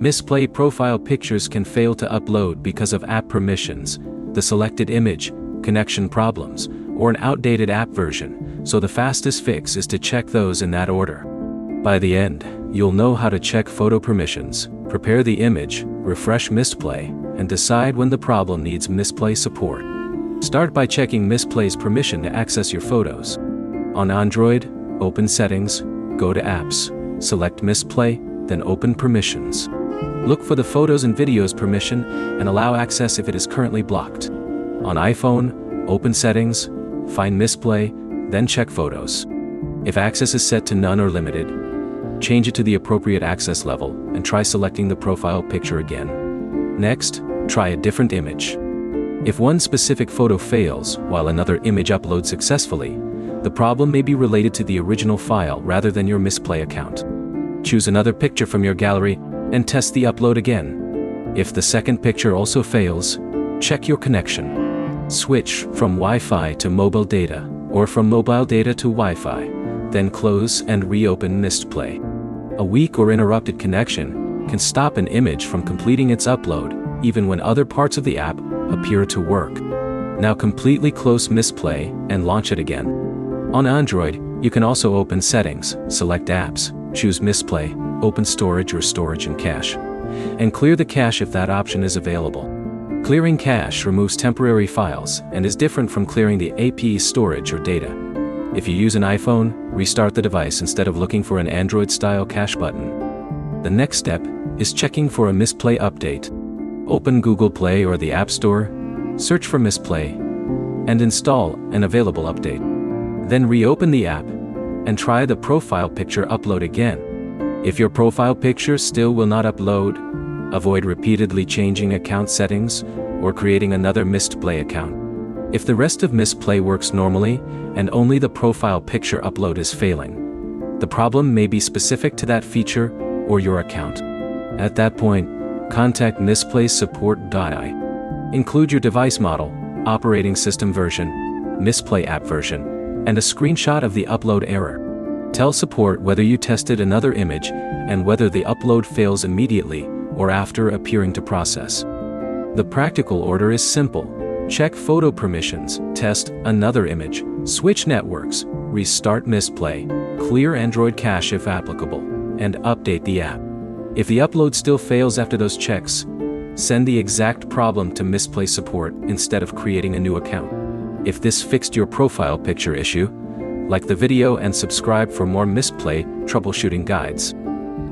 Mistplay profile pictures can fail to upload because of app permissions, the selected image, connection problems, or an outdated app version, so the fastest fix is to check those in that order. By the end, you'll know how to check photo permissions, prepare the image, refresh Mistplay, and decide when the problem needs Mistplay support. Start by checking Mistplay's permission to access your photos. On Android, open Settings, go to Apps, select Mistplay, then open Permissions. Look for the Photos and Videos permission and allow access if it is currently blocked. On iPhone, open Settings, find Mistplay, then check Photos. If access is set to none or limited, change it to the appropriate access level and try selecting the profile picture again. Next, try a different image. If one specific photo fails while another image uploads successfully, the problem may be related to the original file rather than your Mistplay account. Choose another picture from your gallery and test the upload again. If the second picture also fails, check your connection. Switch from Wi-Fi to mobile data, or from mobile data to Wi-Fi, then close and reopen Mistplay. A weak or interrupted connection can stop an image from completing its upload, even when other parts of the app appear to work. Now completely close Mistplay and launch it again. On Android, you can also open Settings, select Apps, choose Mistplay, open Storage or Storage and Cache, and clear the cache if that option is available. Clearing cache removes temporary files and is different from clearing the AP's storage or data. If you use an iPhone, restart the device instead of looking for an Android-style cache button. The next step is checking for a Mistplay update. Open Google Play or the App Store, search for Mistplay, and install an available update. Then reopen the app and try the profile picture upload again. If your profile picture still will not upload, avoid repeatedly changing account settings or creating another Mistplay account. If the rest of Mistplay works normally and only the profile picture upload is failing, the problem may be specific to that feature or your account. At that point, contact Mistplay support.ai. Include your device model, operating system version, Mistplay app version, and a screenshot of the upload error. Tell support whether you tested another image and whether the upload fails immediately or after appearing to process. The practical order is simple. Check photo permissions, test another image, switch networks, restart Mistplay, clear Android cache if applicable, and update the app. If the upload still fails after those checks, send the exact problem to Mistplay support instead of creating a new account. If this fixed your profile picture issue, like the video and subscribe for more Mistplay troubleshooting guides.